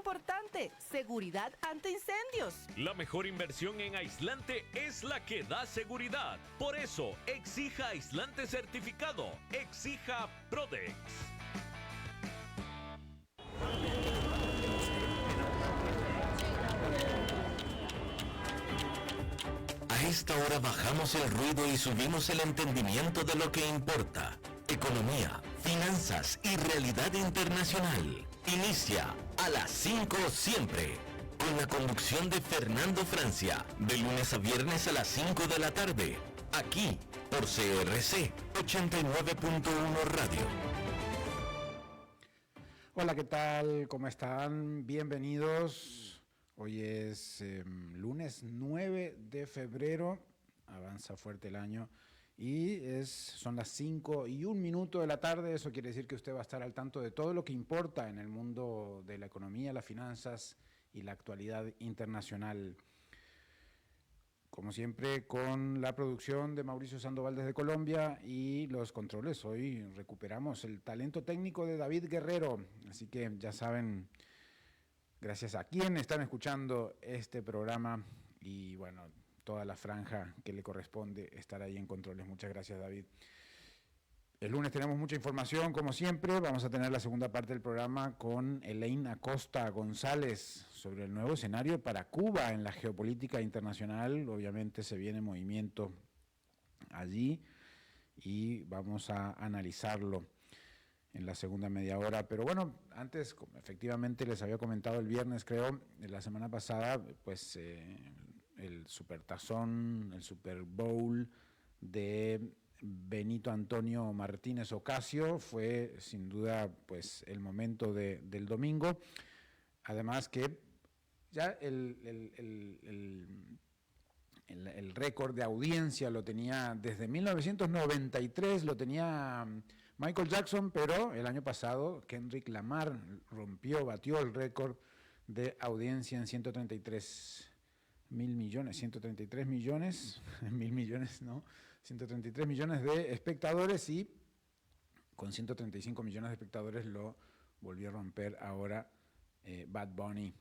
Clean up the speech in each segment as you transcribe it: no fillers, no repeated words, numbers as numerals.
importante, seguridad ante incendios. La mejor inversión en aislante es la que da seguridad. Por eso, exija aislante certificado. Exija Prodex. A esta hora bajamos el ruido y subimos el entendimiento de lo que importa. Economía, finanzas y realidad internacional. Inicia a las 5 siempre, con la conducción de Fernando Francia, de lunes a viernes a las 5 de la tarde, aquí por CRC 89.1 Radio. Hola, ¿qué tal? ¿Cómo están? Bienvenidos. Hoy es lunes 9 de febrero, avanza fuerte el año y son las 5:01 de la tarde. Eso quiere decir que usted va a estar al tanto de todo lo que importa en el mundo de la economía, las finanzas y la actualidad internacional. Como siempre, con la producción de Mauricio Sandoval desde Colombia y los controles. Hoy recuperamos el talento técnico de David Guerrero, así que ya saben, gracias a quien están escuchando este programa y bueno, toda la franja que le corresponde estar ahí en controles. Muchas gracias, David. El lunes tenemos mucha información, como siempre. Vamos a tener la segunda parte del programa con Elaine Acosta González sobre el nuevo escenario para Cuba en la geopolítica internacional. Obviamente se viene movimiento allí y vamos a analizarlo en la segunda media hora. Pero bueno, antes, como efectivamente les había comentado el viernes, creo, la semana pasada, pues el Supertazón, el Super Bowl de Benito Antonio Martínez Ocasio fue sin duda pues el momento del domingo. Además que ya el récord de audiencia lo tenía desde 1993, lo tenía Michael Jackson, pero el año pasado Kendrick Lamar batió el récord de audiencia en 133 millones de espectadores, y con 135 millones de espectadores lo volvió a romper ahora Bad Bunny,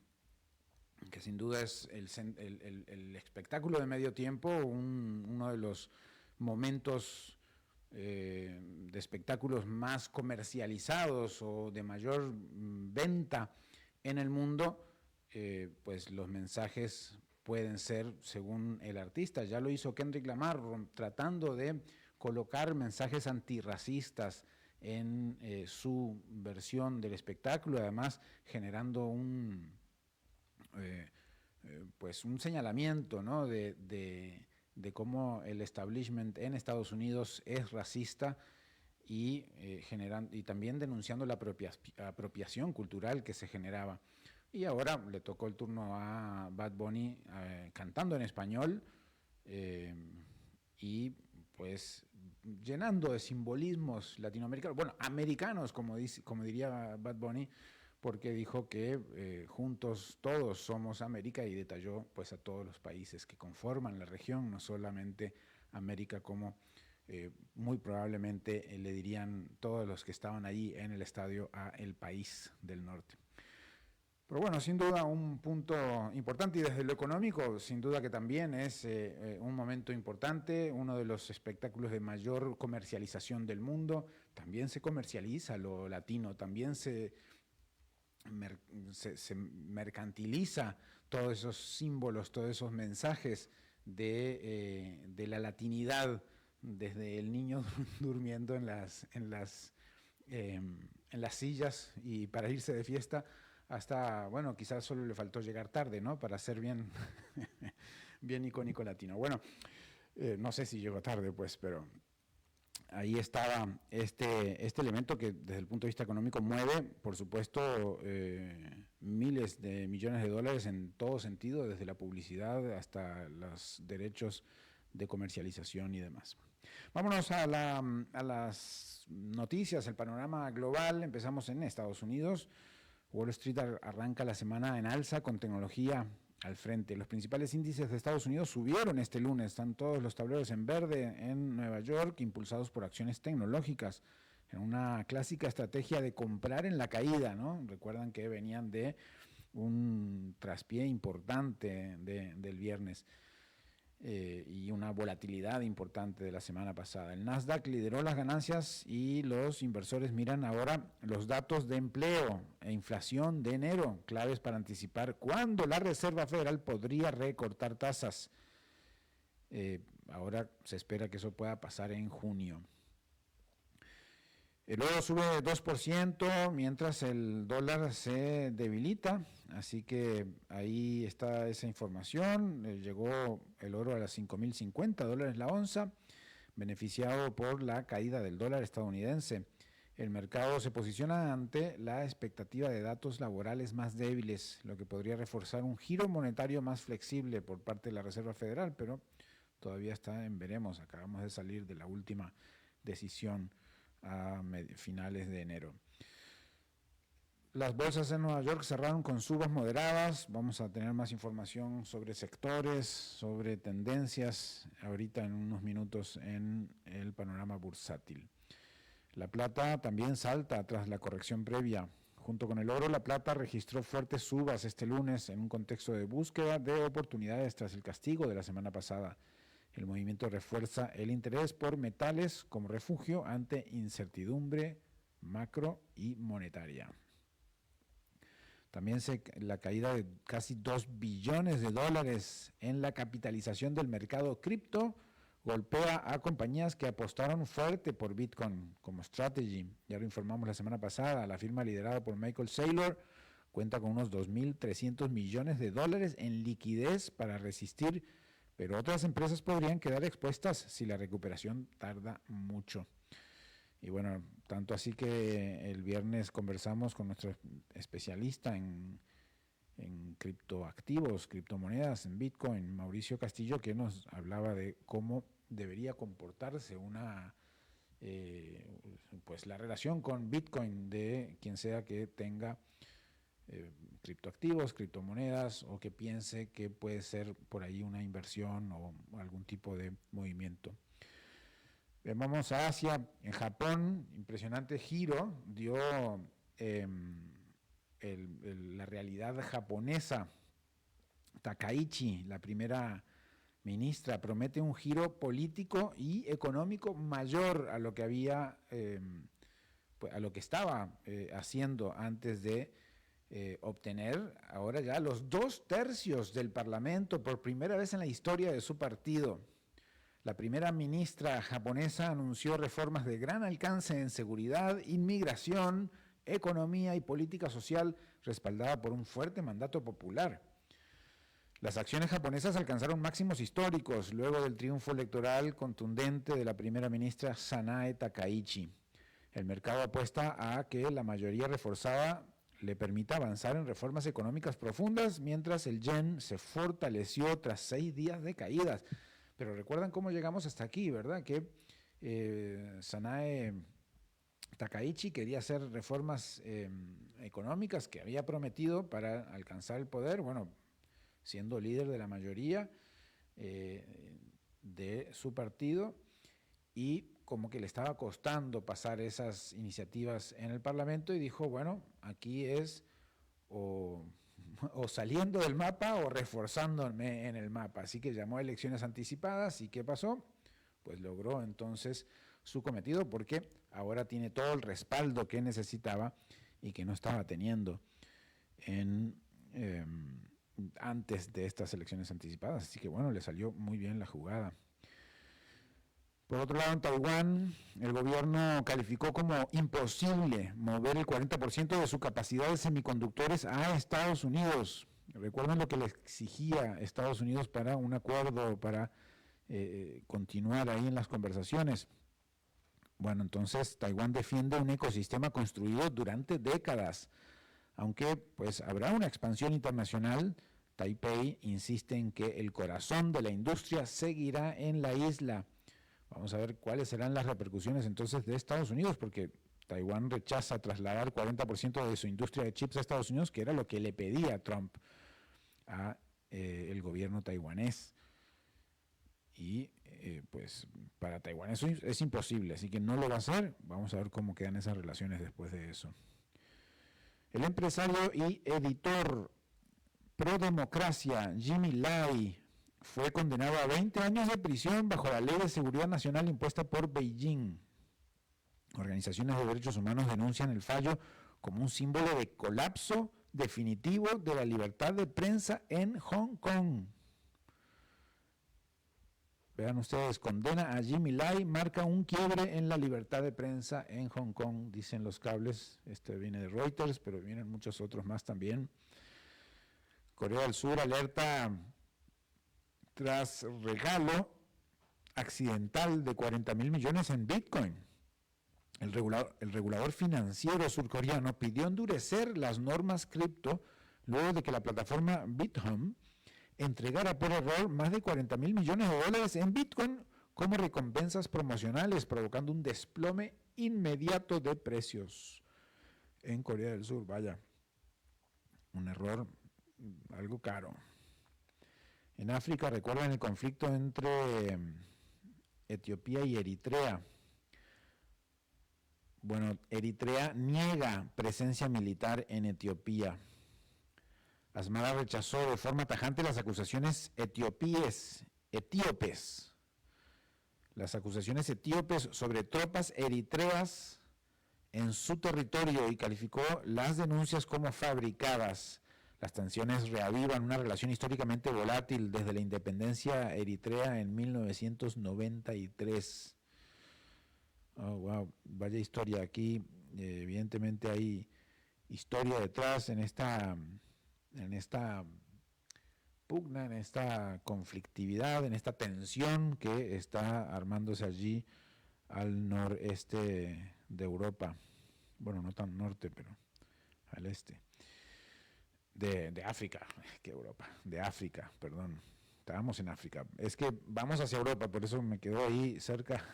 que sin duda es el espectáculo de medio tiempo, uno de los momentos de espectáculos más comercializados o de mayor venta en el mundo. Pues los mensajes pueden ser según el artista. Ya lo hizo Kendrick Lamar, tratando de colocar mensajes antirracistas en su versión del espectáculo, además generando pues un señalamiento, ¿no?, de cómo el establishment en Estados Unidos es racista y también denunciando la apropiación cultural que se generaba. Y ahora le tocó el turno a Bad Bunny cantando en español y pues llenando de simbolismos latinoamericanos, bueno, americanos, como diría Bad Bunny, porque dijo que juntos todos somos América, y detalló pues a todos los países que conforman la región, no solamente América, como muy probablemente le dirían todos los que estaban allí en el estadio a el país del norte. Pero bueno, sin duda un punto importante, y desde lo económico, sin duda que también es un momento importante, uno de los espectáculos de mayor comercialización del mundo. También se comercializa lo latino, también se mercantiliza todos esos símbolos, todos esos mensajes de la latinidad, desde el niño durmiendo en las sillas y para irse de fiesta, hasta, bueno, quizás solo le faltó llegar tarde, ¿no?, para ser bien, bien icónico latino. Bueno, no sé si llegó tarde, pues, pero ahí estaba este elemento que desde el punto de vista económico mueve, por supuesto, miles de millones de dólares en todo sentido, desde la publicidad hasta los derechos de comercialización y demás. Vámonos a las noticias, el panorama global. Empezamos en Estados Unidos. Wall Street arranca la semana en alza con tecnología al frente. Los principales índices de Estados Unidos subieron este lunes. Están todos los tableros en verde en Nueva York, impulsados por acciones tecnológicas, en una clásica estrategia de comprar en la caída, ¿no? Recuerdan que venían de un traspié importante del viernes y una volatilidad importante de la semana pasada. El Nasdaq lideró las ganancias y los inversores miran ahora los datos de empleo e inflación de enero, claves para anticipar cuándo la Reserva Federal podría recortar tasas. Ahora se espera que eso pueda pasar en junio. El oro sube 2%, mientras el dólar se debilita, así que ahí está esa información. Llegó el oro a las $5.050 la onza, beneficiado por la caída del dólar estadounidense. El mercado se posiciona ante la expectativa de datos laborales más débiles, lo que podría reforzar un giro monetario más flexible por parte de la Reserva Federal, pero todavía está en veremos. Acabamos de salir de la última decisión a finales de enero. Las bolsas en Nueva York cerraron con subas moderadas. Vamos a tener más información sobre sectores, sobre tendencias, ahorita en unos minutos en el panorama bursátil. La plata también salta tras la corrección previa. Junto con el oro, la plata registró fuertes subas este lunes en un contexto de búsqueda de oportunidades tras el castigo de la semana pasada. El movimiento refuerza el interés por metales como refugio ante incertidumbre macro y monetaria. También la caída de casi $2 billones en la capitalización del mercado cripto golpea a compañías que apostaron fuerte por Bitcoin, como Strategy. Ya lo informamos la semana pasada. La firma liderada por Michael Saylor cuenta con unos $2.300 millones en liquidez para resistir, pero otras empresas podrían quedar expuestas si la recuperación tarda mucho. Y bueno, tanto así que el viernes conversamos con nuestro especialista en criptoactivos, criptomonedas, en Bitcoin, Mauricio Castillo, que nos hablaba de cómo debería comportarse pues la relación con Bitcoin de quien sea que tenga criptoactivos, criptomonedas, o que piense que puede ser por ahí una inversión o algún tipo de movimiento. Vamos a Asia. En Japón, impresionante giro dio la realidad japonesa. Takaichi, la primera ministra, promete un giro político y económico mayor a lo que había, a lo que estaba haciendo antes de obtener ahora ya los 2/3 del Parlamento por primera vez en la historia de su partido. La primera ministra japonesa anunció reformas de gran alcance en seguridad, inmigración, economía y política social, respaldada por un fuerte mandato popular. Las acciones japonesas alcanzaron máximos históricos luego del triunfo electoral contundente de la primera ministra Sanae Takaichi. El mercado apuesta a que la mayoría reforzada le permita avanzar en reformas económicas profundas, mientras el yen se fortaleció tras 6 días de caídas. Pero recuerdan cómo llegamos hasta aquí, ¿verdad? Que Sanae Takaichi quería hacer reformas económicas que había prometido para alcanzar el poder, bueno, siendo líder de la mayoría de su partido, y como que le estaba costando pasar esas iniciativas en el Parlamento, y dijo, bueno, aquí es o saliendo del mapa o reforzándome en el mapa. Así que llamó a elecciones anticipadas. ¿Y qué pasó? Pues logró entonces su cometido, porque ahora tiene todo el respaldo que necesitaba y que no estaba teniendo antes de estas elecciones anticipadas. Así que bueno, le salió muy bien la jugada. Por otro lado, en Taiwán, el gobierno calificó como imposible mover el 40% de su capacidad de semiconductores a Estados Unidos. Recuerden lo que le exigía Estados Unidos para un acuerdo, para continuar ahí en las conversaciones. Bueno, entonces Taiwán defiende un ecosistema construido durante décadas. Aunque pues habrá una expansión internacional, Taipei insiste en que el corazón de la industria seguirá en la isla. Vamos a ver cuáles serán las repercusiones entonces de Estados Unidos, porque Taiwán rechaza trasladar 40% de su industria de chips a Estados Unidos, que era lo que le pedía Trump a el gobierno taiwanés. Y pues para Taiwán eso es imposible, así que no lo va a hacer. Vamos a ver cómo quedan esas relaciones después de eso. El empresario y editor Pro-democracia, Jimmy Lai, fue condenado a 20 años de prisión bajo la Ley de Seguridad Nacional impuesta por Beijing. Organizaciones de derechos humanos denuncian el fallo como un símbolo de colapso definitivo de la libertad de prensa en Hong Kong. Vean ustedes, condena a Jimmy Lai, marca un quiebre en la libertad de prensa en Hong Kong, dicen los cables. Este viene de Reuters, pero vienen muchos otros más también. Corea del Sur alerta tras regalo accidental de 40,000 millones en Bitcoin. El regulador financiero surcoreano pidió endurecer las normas cripto luego de que la plataforma BitHome entregara por error más de 40,000 millones de dólares en Bitcoin como recompensas promocionales, provocando un desplome inmediato de precios en Corea del Sur. Vaya, un error algo caro. En África, recuerdan el conflicto entre Etiopía y Eritrea. Bueno, Eritrea niega presencia militar en Etiopía. Asmara rechazó de forma tajante las acusaciones etíopes. Las acusaciones etíopes sobre tropas eritreas en su territorio y calificó las denuncias como fabricadas. Las tensiones reavivan una relación históricamente volátil desde la independencia eritrea en 1993. Oh, wow, vaya historia aquí. Evidentemente hay historia detrás en esta pugna, en esta conflictividad, en esta tensión que está armándose allí al noreste de Europa. Bueno, no tan norte, pero al este. De África, que Europa, de África, perdón. Estábamos en África. Es que vamos hacia Europa, por eso me quedó ahí cerca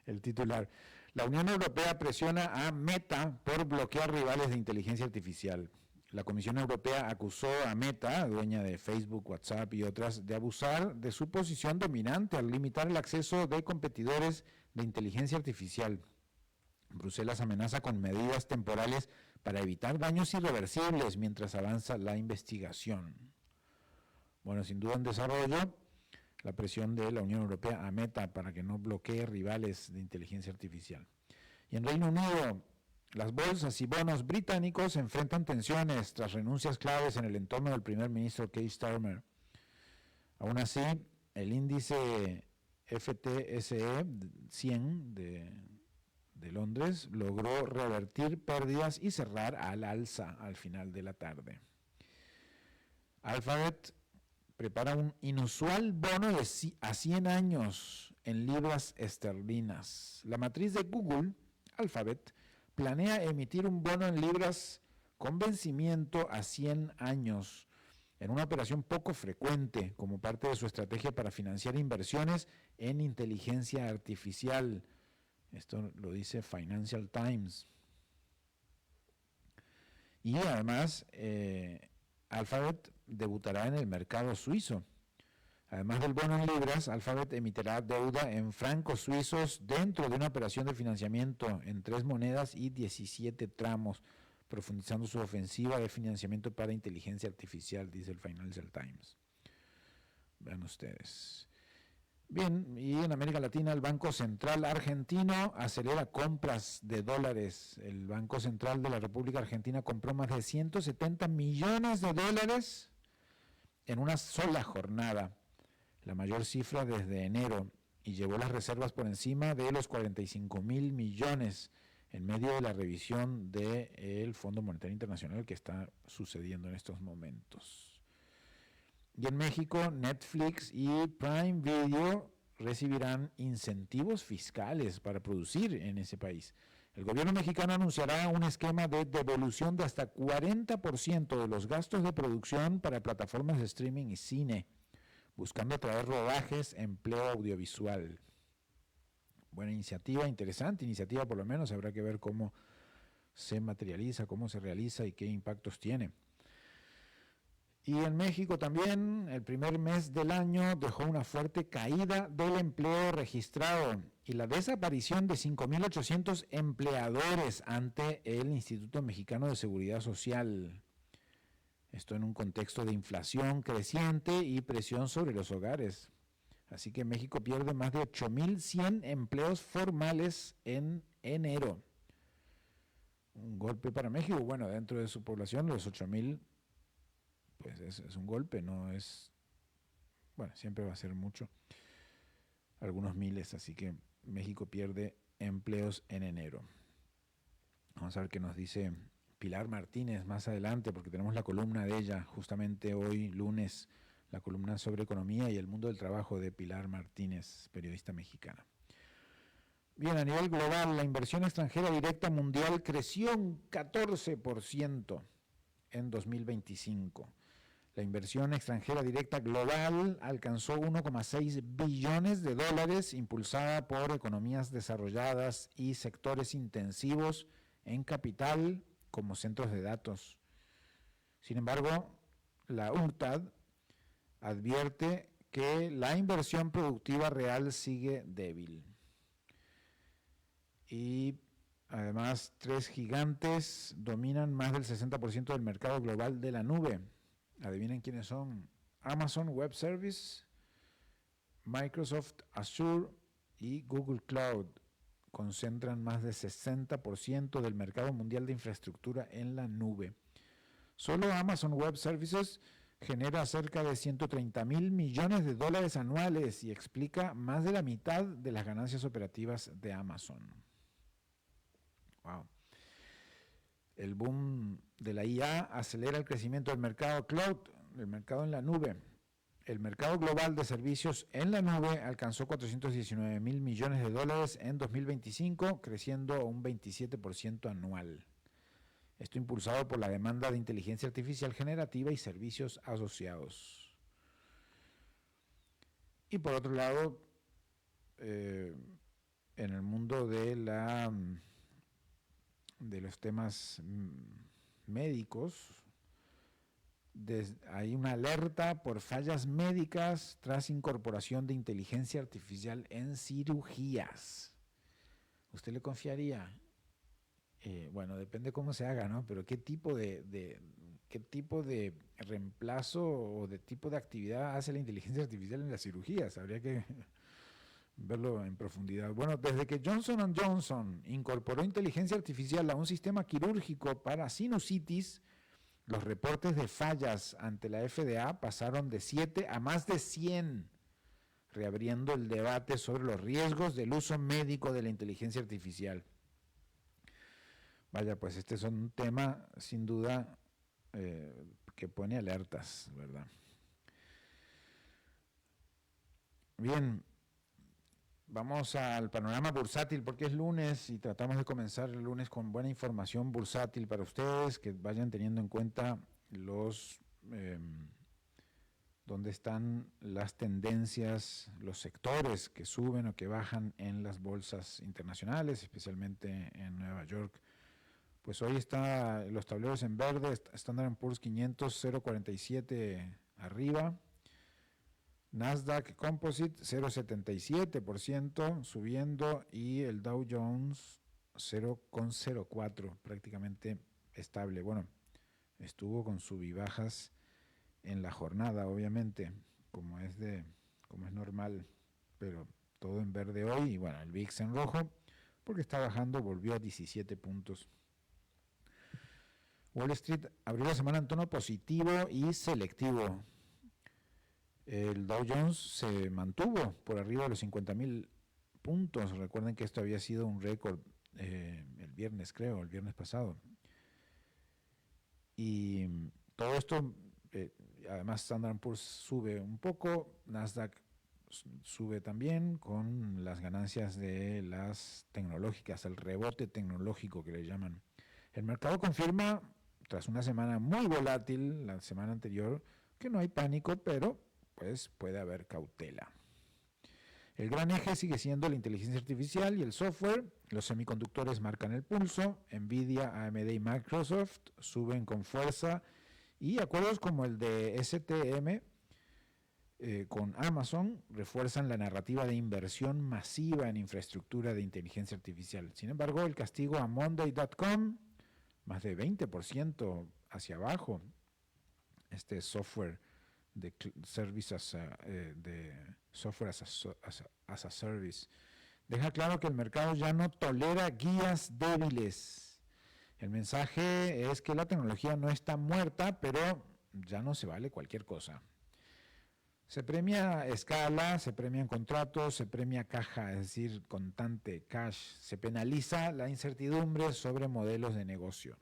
el titular. La Unión Europea presiona a Meta por bloquear rivales de inteligencia artificial. La Comisión Europea acusó a Meta, dueña de Facebook, WhatsApp y otras, de abusar de su posición dominante al limitar el acceso de competidores de inteligencia artificial. Bruselas amenaza con medidas temporales para evitar daños irreversibles mientras avanza la investigación. Bueno, sin duda en desarrollo, la presión de la Unión Europea a Meta para que no bloquee rivales de inteligencia artificial. Y en Reino Unido, las bolsas y bonos británicos enfrentan tensiones tras renuncias claves en el entorno del primer ministro Keir Starmer. Aún así, el índice FTSE 100 de Londres logró revertir pérdidas y cerrar al alza al final de la tarde. Alphabet prepara un inusual bono a 100 años en libras esterlinas. La matriz de Google, Alphabet, planea emitir un bono en libras con vencimiento a 100 años, en una operación poco frecuente como parte de su estrategia para financiar inversiones en inteligencia artificial. Esto lo dice Financial Times. Y además, Alphabet debutará en el mercado suizo. Además del bono en libras, Alphabet emitirá deuda en francos suizos dentro de una operación de financiamiento en 3 monedas y 17 tramos, profundizando su ofensiva de financiamiento para inteligencia artificial, dice el Financial Times. Vean ustedes. Bien, y en América Latina el Banco Central Argentino acelera compras de dólares. El Banco Central de la República Argentina compró más de 170 millones de dólares en una sola jornada, la mayor cifra desde enero, y llevó las reservas por encima de los 45,000 millones en medio de la revisión del Fondo Monetario Internacional que está sucediendo en estos momentos. Y en México, Netflix y Prime Video recibirán incentivos fiscales para producir en ese país. El gobierno mexicano anunciará un esquema de devolución de hasta 40% de los gastos de producción para plataformas de streaming y cine, buscando atraer rodajes, empleo audiovisual. Buena iniciativa, interesante iniciativa por lo menos, habrá que ver cómo se materializa, cómo se realiza y qué impactos tiene. Y en México también, el primer mes del año dejó una fuerte caída del empleo registrado y la desaparición de 5,800 empleadores ante el Instituto Mexicano de Seguridad Social. Esto en un contexto de inflación creciente y presión sobre los hogares. Así que México pierde más de 8.100 empleos formales en enero. Un golpe para México. Bueno, dentro de su población, los 8.000, pues es un golpe, no es... Bueno, siempre va a ser mucho. Algunos miles, así que México pierde empleos en enero. Vamos a ver qué nos dice Pilar Martínez más adelante, porque tenemos la columna de ella justamente hoy, lunes, la columna sobre economía y el mundo del trabajo de Pilar Martínez, periodista mexicana. Bien, a nivel global, la inversión extranjera directa mundial creció un 14% en 2025. La inversión extranjera directa global alcanzó 1,6 billones de dólares, impulsada por economías desarrolladas y sectores intensivos en capital como centros de datos. Sin embargo, la UNCTAD advierte que la inversión productiva real sigue débil. Y además, 3 gigantes dominan más del 60% del mercado global de la nube. Adivinen quiénes son: Amazon Web Services, Microsoft Azure y Google Cloud. Concentran más del 60% del mercado mundial de infraestructura en la nube. Solo Amazon Web Services genera cerca de 130.000 millones de dólares anuales y explica más de la mitad de las ganancias operativas de Amazon. Wow. El boom de la IA acelera el crecimiento del mercado cloud, el mercado en la nube. El mercado global de servicios en la nube alcanzó 419.000 millones de dólares en 2025, creciendo un 27% anual. Esto impulsado por la demanda de inteligencia artificial generativa y servicios asociados. Y por otro lado, en el mundo de los temas médicos, hay una alerta por fallas médicas tras incorporación de inteligencia artificial en cirugías. ¿Usted le confiaría? Bueno, depende cómo se haga, ¿no? Pero ¿qué tipo de reemplazo o de tipo de actividad hace la inteligencia artificial en las cirugías? Habría que verlo en profundidad. Bueno, desde que Johnson & Johnson incorporó inteligencia artificial a un sistema quirúrgico para sinusitis, los reportes de fallas ante la FDA pasaron de 7 a más de 100, reabriendo el debate sobre los riesgos del uso médico de la inteligencia artificial. Vaya, pues este es un tema sin duda que pone alertas, ¿verdad? Bien, vamos al panorama bursátil porque es lunes y tratamos de comenzar el lunes con buena información bursátil para ustedes, que vayan teniendo en cuenta dónde están las tendencias, los sectores que suben o que bajan en las bolsas internacionales, especialmente en Nueva York. Pues hoy están los tableros en verde, Standard & Poor's 500, 0,47 arriba. Nasdaq Composite 0,77% subiendo y el Dow Jones 0,04, prácticamente estable. Bueno, estuvo con sub y bajas en la jornada, obviamente, como es normal, pero todo en verde hoy. Y bueno, el VIX en rojo, porque está bajando, volvió a 17 puntos. Wall Street abrió la semana en tono positivo y selectivo. El Dow Jones se mantuvo por arriba de los 50.000 puntos. Recuerden que esto había sido un récord el viernes pasado. Y todo esto, además Standard & Poor's sube un poco, Nasdaq sube también con las ganancias de las tecnológicas, el rebote tecnológico que le llaman. El mercado confirma, tras una semana muy volátil, la semana anterior, que no hay pánico, pero pues puede haber cautela. El gran eje sigue siendo la inteligencia artificial y el software. Los semiconductores marcan el pulso. Nvidia, AMD y Microsoft suben con fuerza. Y acuerdos como el de STM con Amazon refuerzan la narrativa de inversión masiva en infraestructura de inteligencia artificial. Sin embargo, el castigo a Monday.com, más de 20% hacia abajo. este software de service de software as a service, deja claro que el mercado ya no tolera guías débiles. El mensaje es que la tecnología no está muerta, pero ya no se vale cualquier cosa. Se premia escala, se premian contratos, se premia caja, es decir, contante, cash. Se penaliza la incertidumbre sobre modelos de negocio.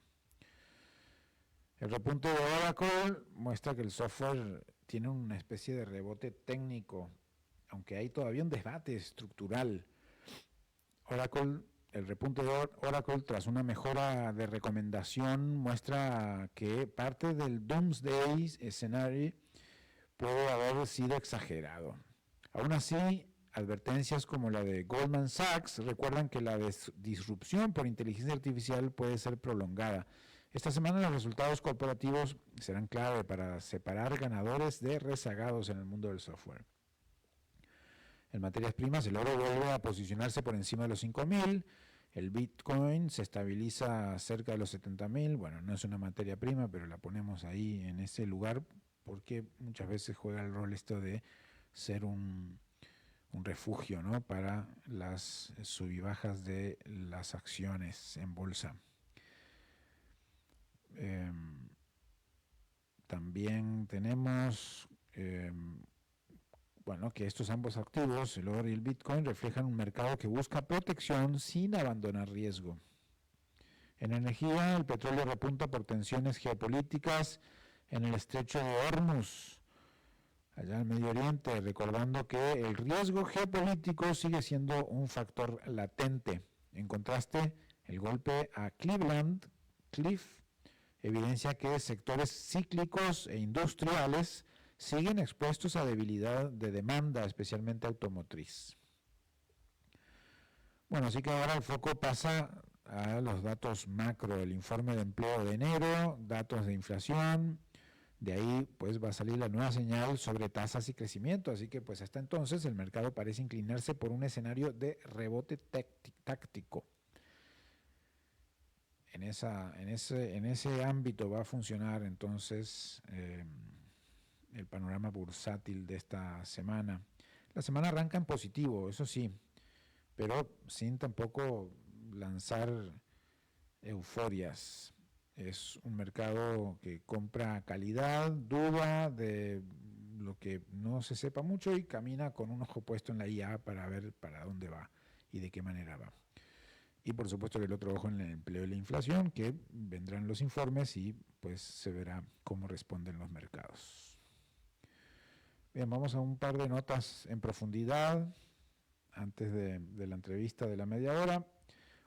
El repunte de Oracle muestra que el software tiene una especie de rebote técnico, aunque hay todavía un debate estructural. El repunte de Oracle, tras una mejora de recomendación, muestra que parte del Doomsday Scenario puede haber sido exagerado. Aún así, advertencias como la de Goldman Sachs recuerdan que la disrupción por inteligencia artificial puede ser prolongada. Esta semana los resultados corporativos serán clave para separar ganadores de rezagados en el mundo del software. En materias primas, el oro vuelve a posicionarse por encima de los 5.000, el Bitcoin se estabiliza cerca de los 70.000, bueno, no es una materia prima, pero la ponemos ahí en ese lugar porque muchas veces juega el rol esto de ser un refugio, ¿no?, para las sub y bajas de las acciones en bolsa. También tenemos que estos ambos activos, el oro y el Bitcoin, reflejan un mercado que busca protección sin abandonar riesgo. En energía, el petróleo repunta por tensiones geopolíticas en el estrecho de Hormuz, allá en el Medio Oriente, recordando que el riesgo geopolítico sigue siendo un factor latente. En contraste, el golpe a Cliff, evidencia que sectores cíclicos e industriales siguen expuestos a debilidad de demanda, especialmente automotriz. Bueno, así que ahora el foco pasa a los datos macro, el informe de empleo de enero, datos de inflación, de ahí pues va a salir la nueva señal sobre tasas y crecimiento, así que pues hasta entonces el mercado parece inclinarse por un escenario de rebote táctico. En ese ámbito va a funcionar entonces el panorama bursátil de esta semana. La semana arranca en positivo, eso sí, pero sin tampoco lanzar euforias. Es un mercado que compra calidad, duda de lo que no se sepa mucho y camina con un ojo puesto en la IA para ver para dónde va y de qué manera va. Y por supuesto que el otro ojo en el empleo y la inflación, que vendrán los informes y pues se verá cómo responden los mercados. Bien, vamos a un par de notas en profundidad antes de la entrevista de la media hora.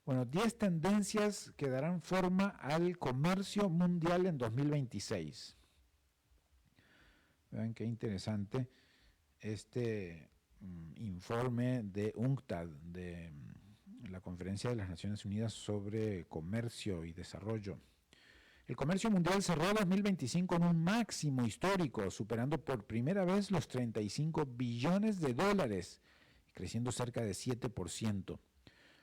Bueno, 10 tendencias que darán forma al comercio mundial en 2026. Vean qué interesante este informe de UNCTAD, de la Conferencia de las Naciones Unidas sobre Comercio y Desarrollo. El comercio mundial cerró 2025 en un máximo histórico, superando por primera vez los 35 billones de dólares, creciendo cerca de 7%.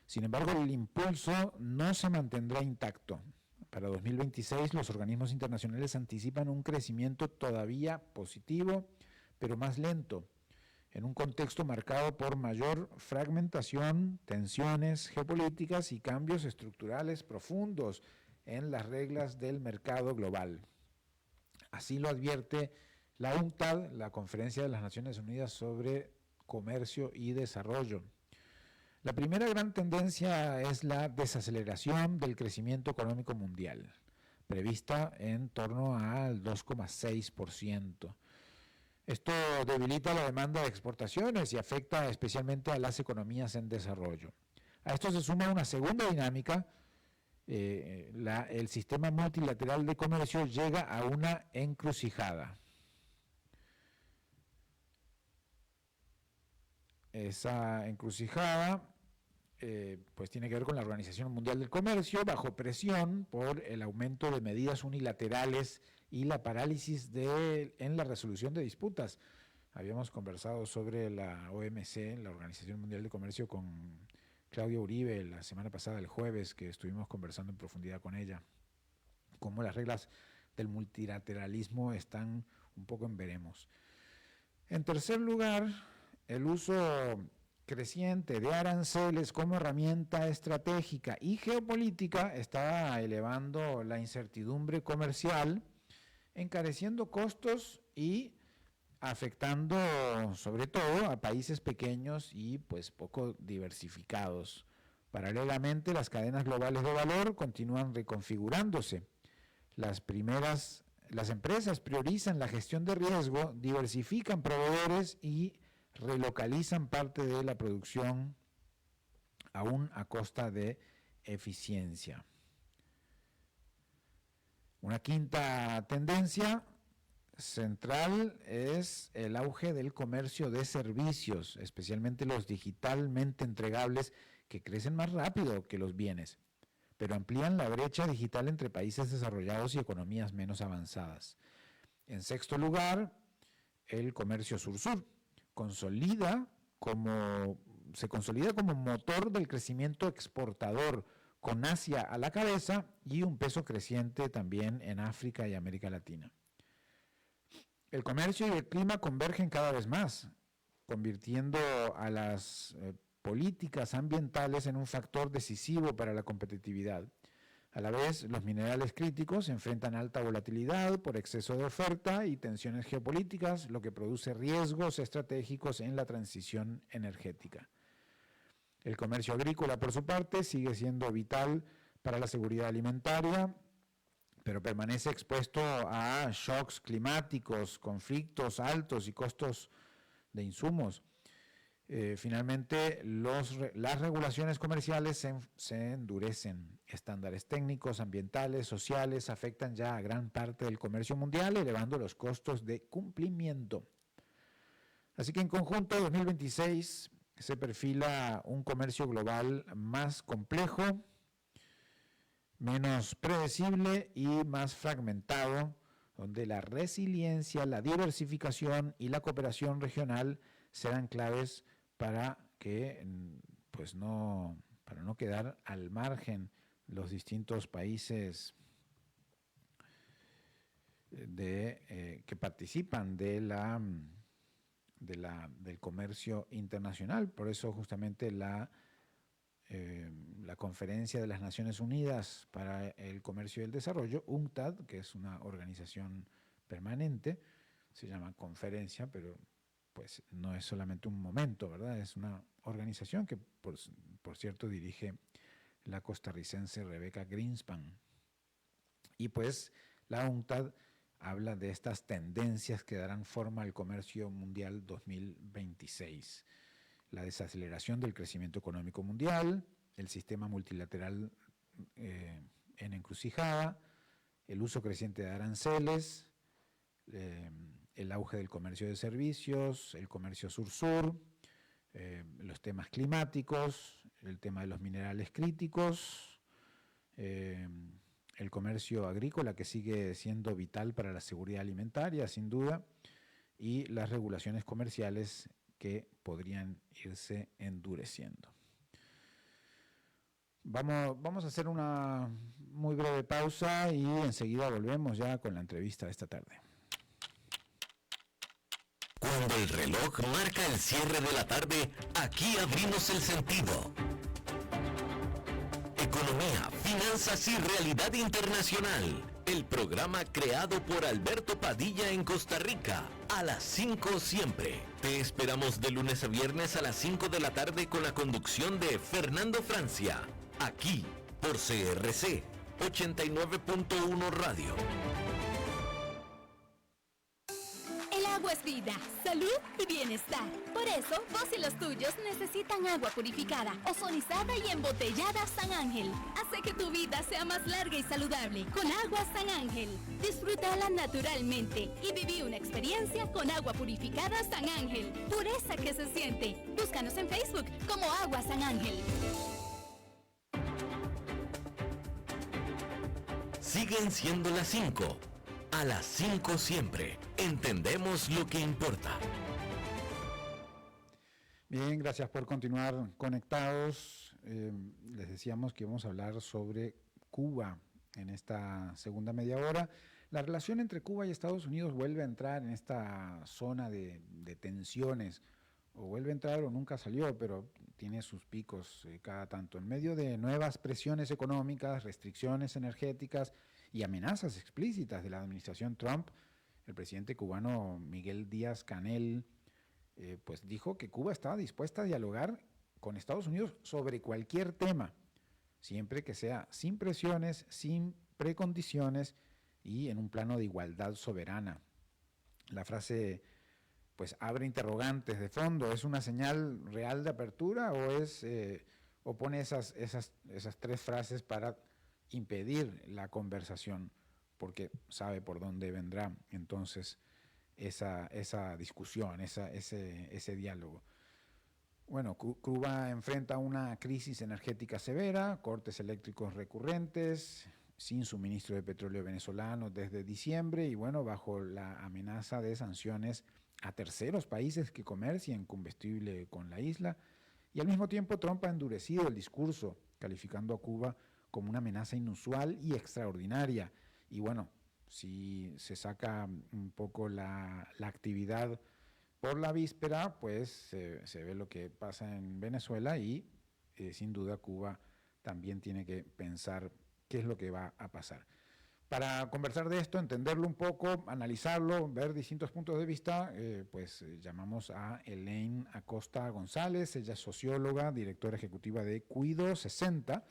Sin embargo, el impulso no se mantendrá intacto. Para 2026, los organismos internacionales anticipan un crecimiento todavía positivo, pero más lento, en un contexto marcado por mayor fragmentación, tensiones geopolíticas y cambios estructurales profundos en las reglas del mercado global. Así lo advierte la UNCTAD, la Conferencia de las Naciones Unidas sobre Comercio y Desarrollo. La primera gran tendencia es la desaceleración del crecimiento económico mundial, prevista en torno al 2,6%. Esto debilita la demanda de exportaciones y afecta especialmente a las economías en desarrollo. A esto se suma una segunda dinámica. El sistema multilateral de comercio llega a una encrucijada. Esa encrucijada pues tiene que ver con la Organización Mundial del Comercio, bajo presión por el aumento de medidas unilaterales y la parálisis en la resolución de disputas. Habíamos conversado sobre la OMC, la Organización Mundial de Comercio, con Claudia Uribe la semana pasada, el jueves, que estuvimos conversando en profundidad con ella, cómo las reglas del multilateralismo están un poco en veremos. En tercer lugar, el uso creciente de aranceles como herramienta estratégica y geopolítica está elevando la incertidumbre comercial, encareciendo costos y afectando sobre todo a países pequeños y pues poco diversificados. Paralelamente, las cadenas globales de valor continúan reconfigurándose. Las empresas priorizan la gestión de riesgo, diversifican proveedores y relocalizan parte de la producción aún a costa de eficiencia. Una quinta tendencia central es el auge del comercio de servicios, especialmente los digitalmente entregables, que crecen más rápido que los bienes, pero amplían la brecha digital entre países desarrollados y economías menos avanzadas. En sexto lugar, el comercio sur-sur se consolida como motor del crecimiento exportador, con Asia a la cabeza y un peso creciente también en África y América Latina. El comercio y el clima convergen cada vez más, convirtiendo a las políticas ambientales en un factor decisivo para la competitividad. A la vez, los minerales críticos enfrentan alta volatilidad por exceso de oferta y tensiones geopolíticas, lo que produce riesgos estratégicos en la transición energética. El comercio agrícola, por su parte, sigue siendo vital para la seguridad alimentaria, pero permanece expuesto a shocks climáticos, conflictos altos y costos de insumos. Finalmente, las regulaciones comerciales se endurecen. Estándares técnicos, ambientales, sociales afectan ya a gran parte del comercio mundial, elevando los costos de cumplimiento. Así que en conjunto, 2026 se perfila un comercio global más complejo, menos predecible y más fragmentado, donde la resiliencia, la diversificación y la cooperación regional serán claves para no quedar al margen los distintos países que participan del comercio internacional. Por eso justamente la Conferencia de las Naciones Unidas para el Comercio y el Desarrollo, UNCTAD, que es una organización permanente, se llama conferencia, pero pues no es solamente un momento, ¿verdad? Es una organización que, por cierto, dirige la costarricense Rebecca Greenspan. Y pues la UNCTAD habla de estas tendencias que darán forma al comercio mundial 2026. La desaceleración del crecimiento económico mundial, el sistema multilateral en encrucijada, el uso creciente de aranceles, el auge del comercio de servicios, el comercio sur-sur, los temas climáticos, el tema de los minerales críticos, el comercio agrícola, que sigue siendo vital para la seguridad alimentaria, sin duda, y las regulaciones comerciales que podrían irse endureciendo. Vamos a hacer una muy breve pausa y enseguida volvemos ya con la entrevista de esta tarde. Cuando el reloj marca el cierre de la tarde, aquí abrimos el sentido. Economía, finanzas y realidad internacional. El programa creado por Alberto Padilla en Costa Rica. A las 5 siempre. Te esperamos de lunes a viernes a las 5 de la tarde con la conducción de Fernando Francia. Aquí, por CRC 89.1 Radio. El agua es vida, salud y bienestar. Por eso, vos y los tuyos necesitan agua purificada, ozonizada y embotellada San Ángel. Hace que tu vida sea más larga y saludable con agua San Ángel. Disfrútala naturalmente y viví una experiencia con agua purificada San Ángel. Pureza que se siente. Búscanos en Facebook como Agua San Ángel. Siguen siendo las 5. A las 5 siempre. Entendemos lo que importa. Bien, gracias por continuar conectados. Les decíamos que íbamos a hablar sobre Cuba en esta segunda media hora. La relación entre Cuba y Estados Unidos vuelve a entrar en esta zona de tensiones, o vuelve a entrar o nunca salió, pero tiene sus picos cada tanto, en medio de nuevas presiones económicas, restricciones energéticas y amenazas explícitas de la administración Trump. El presidente cubano Miguel Díaz-Canel pues dijo que Cuba estaba dispuesta a dialogar con Estados Unidos sobre cualquier tema, siempre que sea sin presiones, sin precondiciones y en un plano de igualdad soberana. La frase pues abre interrogantes de fondo. ¿Es una señal real de apertura o pone esas tres frases para impedir la conversación? Porque sabe por dónde vendrá entonces esa discusión, ese diálogo. Bueno, Cuba enfrenta una crisis energética severa, cortes eléctricos recurrentes, sin suministro de petróleo venezolano desde diciembre y bueno, bajo la amenaza de sanciones a terceros países que comercien combustible con la isla. Y al mismo tiempo Trump ha endurecido el discurso, calificando a Cuba como una amenaza inusual y extraordinaria. Y bueno, si se saca un poco la actividad por la víspera, pues se ve lo que pasa en Venezuela y sin duda Cuba también tiene que pensar qué es lo que va a pasar. Para conversar de esto, entenderlo un poco, analizarlo, ver distintos puntos de vista, llamamos a Elaine Acosta González. Ella es socióloga, directora ejecutiva de Cuido 60,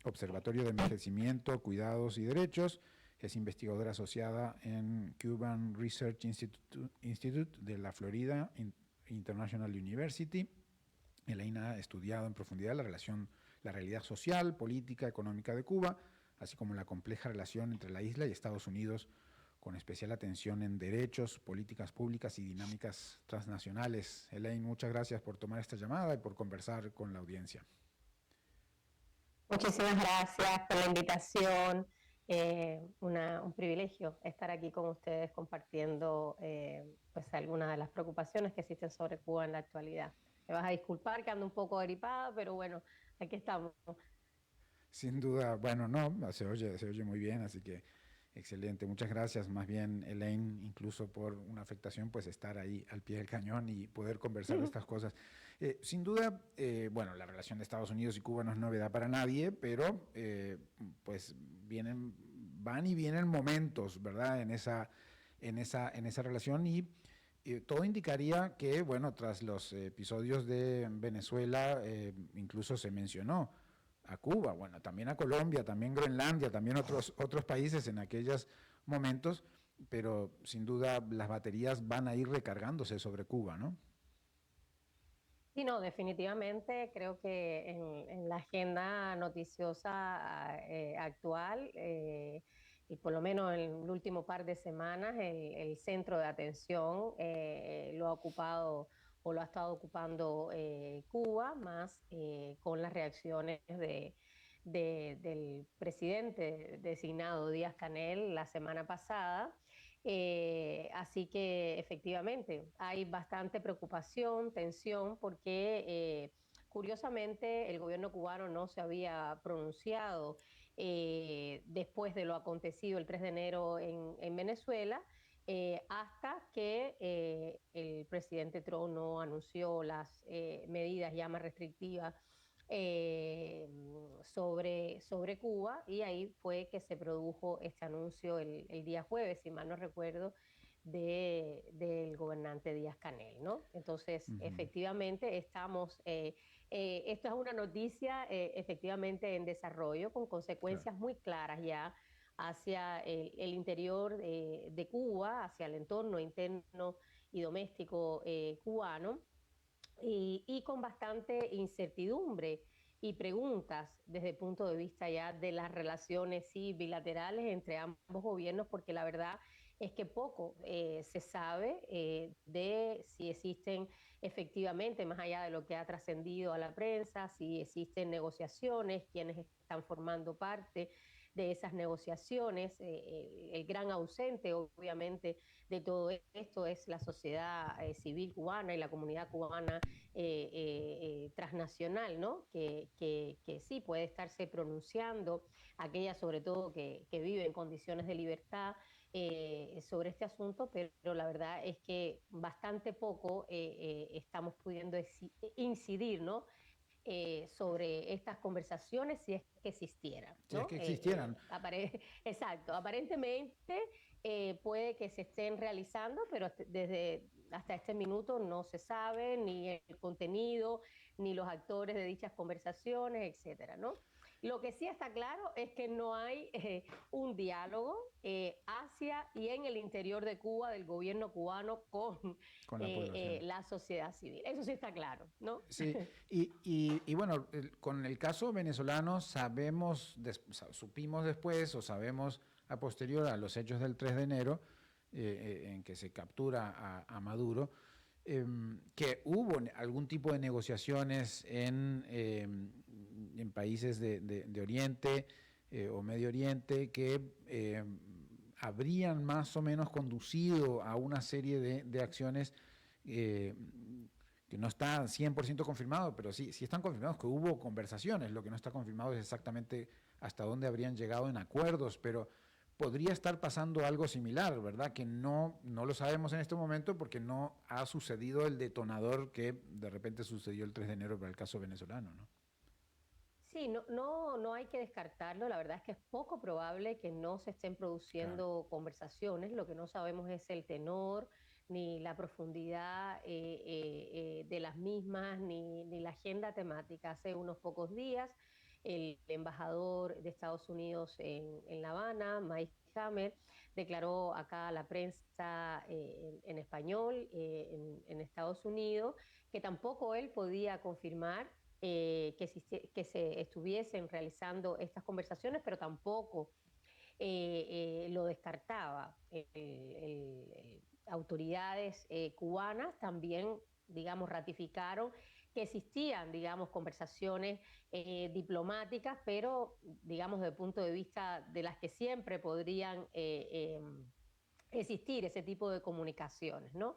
Observatorio de Envejecimiento, Cuidados y Derechos. Es investigadora asociada en Cuban Research Institute de la Florida International University. Elaine ha estudiado en profundidad la realidad social, política, económica de Cuba, así como la compleja relación entre la isla y Estados Unidos, con especial atención en derechos, políticas públicas y dinámicas transnacionales. Elaine, muchas gracias por tomar esta llamada y por conversar con la audiencia. Muchísimas gracias por la invitación. Un privilegio estar aquí con ustedes compartiendo pues algunas de las preocupaciones que existen sobre Cuba en la actualidad. Me vas a disculpar que ando un poco gripada, pero bueno, aquí estamos. Sin duda, bueno, no, se oye muy bien, así que excelente, muchas gracias. Más bien, Elaine, incluso por una afectación, pues estar ahí al pie del cañón y poder conversar de estas cosas. Sin duda, bueno, la relación de Estados Unidos y Cuba no es novedad para nadie, pero pues van y vienen momentos, ¿verdad? En esa relación y todo indicaría que, bueno, tras los episodios de Venezuela, incluso se mencionó a Cuba, bueno, también a Colombia, también Groenlandia, también otros países en aquellos momentos, pero sin duda las baterías van a ir recargándose sobre Cuba, ¿no? Sí, no, definitivamente creo que en la agenda noticiosa actual, y por lo menos en el último par de semanas, el centro de atención lo ha ocupado o lo ha estado ocupando Cuba, más con las reacciones del presidente designado Díaz-Canel la semana pasada. Así que efectivamente hay bastante preocupación, tensión, porque curiosamente el gobierno cubano no se había pronunciado después de lo acontecido el 3 de enero en Venezuela, hasta que el presidente Trump no anunció las medidas ya más restrictivas sobre Cuba, y ahí fue que se produjo este anuncio el día jueves, si mal no recuerdo, del gobernante Díaz-Canel, ¿no? Entonces, efectivamente, esto es una noticia efectivamente en desarrollo, con consecuencias muy claras ya hacia el interior de Cuba, hacia el entorno interno y doméstico cubano, y con bastante incertidumbre y preguntas desde el punto de vista ya de las relaciones bilaterales entre ambos gobiernos, porque la verdad es que poco se sabe de si existen efectivamente, más allá de lo que ha trascendido a la prensa, si existen negociaciones, quiénes están formando parte de esas negociaciones. El gran ausente, obviamente, de todo esto es la sociedad civil cubana y la comunidad cubana transnacional, ¿no? Que sí puede estarse pronunciando, aquella sobre todo que vive en condiciones de libertad sobre este asunto, pero la verdad es que bastante poco estamos pudiendo incidir, ¿no? Sobre estas conversaciones si es que existieran, Si es ¿no? que existieran. Exacto, aparentemente puede que se estén realizando, pero hasta este minuto no se sabe ni el contenido, ni los actores de dichas conversaciones, etcétera, ¿no? Lo que sí está claro es que no hay un diálogo hacia y en el interior de Cuba, del gobierno cubano, Con la población. la sociedad civil. Eso sí está claro, ¿no? Sí, y bueno, con el caso venezolano supimos después o sabemos a posterior a los hechos del 3 de enero, en que se captura a Maduro, que hubo algún tipo de negociaciones en países de Oriente o Medio Oriente que habrían más o menos conducido a una serie de acciones que no está 100% confirmado, pero sí están confirmados que hubo conversaciones. Lo que no está confirmado es exactamente hasta dónde habrían llegado en acuerdos, pero podría estar pasando algo similar, ¿verdad? Que no lo sabemos en este momento porque no ha sucedido el detonador que de repente sucedió el 3 de enero para el caso venezolano, ¿no? Sí, no hay que descartarlo. La verdad es que es poco probable que no se estén produciendo conversaciones. Lo que no sabemos es el tenor, ni la profundidad de las mismas, ni la agenda temática. Hace unos pocos días, el embajador de Estados Unidos en La Habana, Mike Hammer, declaró acá a la prensa en español en Estados Unidos que tampoco él podía confirmar que se estuviesen realizando estas conversaciones, pero tampoco lo descartaba. Autoridades cubanas también, digamos, ratificaron que existían, digamos, conversaciones diplomáticas, pero, digamos, desde el punto de vista de las que siempre podrían existir ese tipo de comunicaciones, ¿no?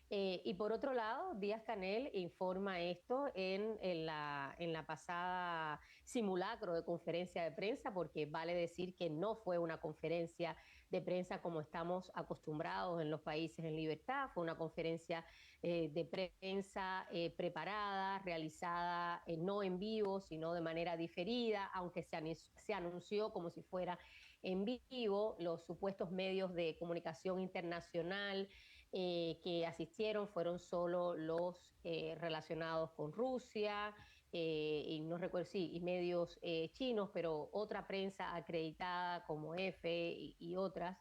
Y por otro lado, Díaz-Canel informa esto en la pasada simulacro de conferencia de prensa, porque vale decir que no fue una conferencia de prensa como estamos acostumbrados en los países en libertad, fue una conferencia de prensa preparada, realizada no en vivo, sino de manera diferida, aunque se anunció como si fuera en vivo. Los supuestos medios de comunicación internacional que asistieron fueron solo los relacionados con Rusia, y no recuerdo, sí, y medios chinos, pero otra prensa acreditada como EFE y otras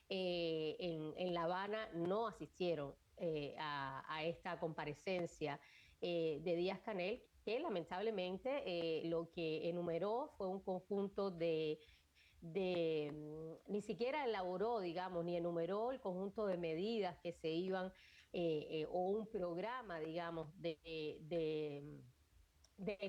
en La Habana no asistieron a esta comparecencia de Díaz-Canel, que lamentablemente lo que enumeró fue un conjunto ni siquiera elaboró, digamos, ni enumeró el conjunto de medidas que se iban, o un programa, digamos, de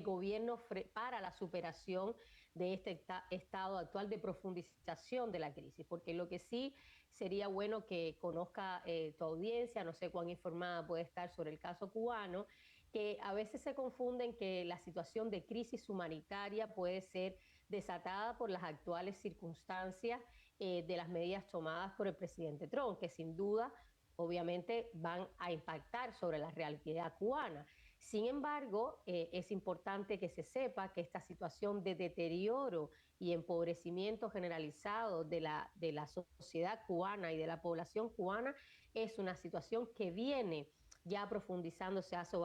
gobierno para la superación de este estado actual de profundización de la crisis, porque lo que sí sería bueno que conozca tu audiencia, no sé cuán informada puede estar sobre el caso cubano, que a veces se confunden que la situación de crisis humanitaria puede ser desatada por las actuales circunstancias de las medidas tomadas por el presidente Trump, que sin duda, obviamente, van a impactar sobre la realidad cubana. Sin embargo, es importante que se sepa que esta situación de deterioro y empobrecimiento generalizado de la sociedad cubana y de la población cubana es una situación que viene ya profundizándose hace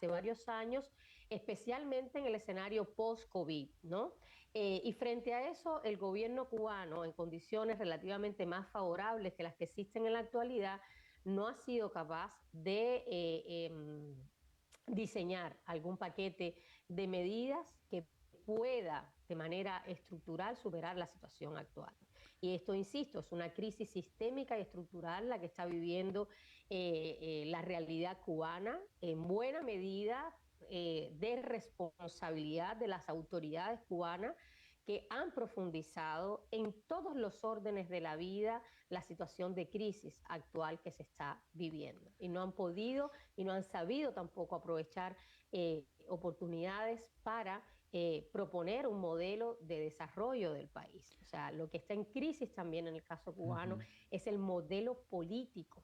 varios años, especialmente en el escenario post-COVID, ¿no? Y frente a eso, el gobierno cubano, en condiciones relativamente más favorables que las que existen en la actualidad, no ha sido capaz de diseñar algún paquete de medidas que pueda de manera estructural superar la situación actual. Y esto, insisto, es una crisis sistémica y estructural la que está viviendo la realidad cubana, en buena medida de responsabilidad de las autoridades cubanas, que han profundizado en todos los órdenes de la vida la situación de crisis actual que se está viviendo. Y no han podido y no han sabido tampoco aprovechar oportunidades para proponer un modelo de desarrollo del país. O sea, lo que está en crisis también en el caso cubano es el modelo político,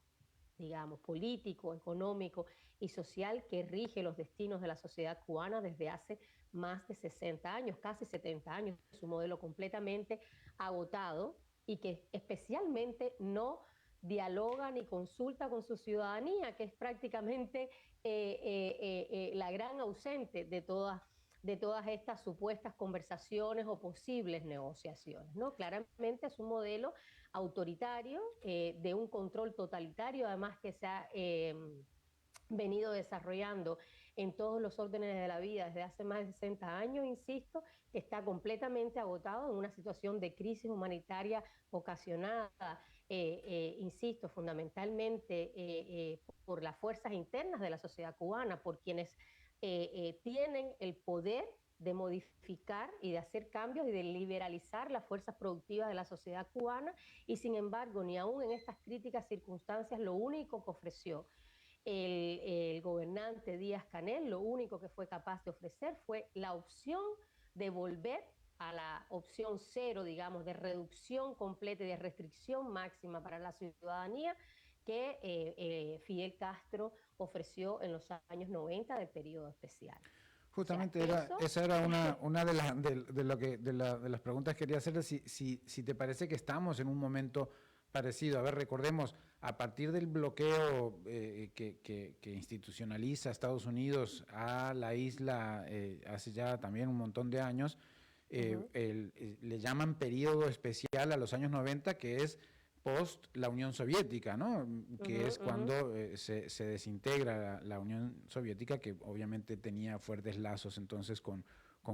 digamos, político, económico y social que rige los destinos de la sociedad cubana desde hace más de 60 años, casi 70 años. Es un modelo completamente agotado y que especialmente no dialoga ni consulta con su ciudadanía, que es prácticamente la gran ausente de todas estas supuestas conversaciones o posibles negociaciones, ¿no? Claramente es un modelo autoritario, de un control totalitario, además que se ha venido desarrollando en todos los órdenes de la vida desde hace más de 60 años, insisto, que está completamente agotado en una situación de crisis humanitaria ocasionada, insisto, fundamentalmente por las fuerzas internas de la sociedad cubana, por quienes tienen el poder de modificar y de hacer cambios y de liberalizar las fuerzas productivas de la sociedad cubana, y sin embargo, ni aún en estas críticas circunstancias, lo único que ofreció el gobernante Díaz-Canel, lo único que fue capaz de ofrecer fue la opción de volver a la opción cero, digamos, de reducción completa y de restricción máxima para la ciudadanía que Fidel Castro ofreció en los años 90 del periodo especial. Justamente esa era una de las preguntas que quería hacerle, si te parece que estamos en un momento parecido. A ver, recordemos, a partir del bloqueo que institucionaliza Estados Unidos a la isla hace ya también un montón de años, le llaman periodo especial a los años 90, que es post la Unión Soviética, ¿no? Que es cuando se desintegra la Unión Soviética, que obviamente tenía fuertes lazos entonces con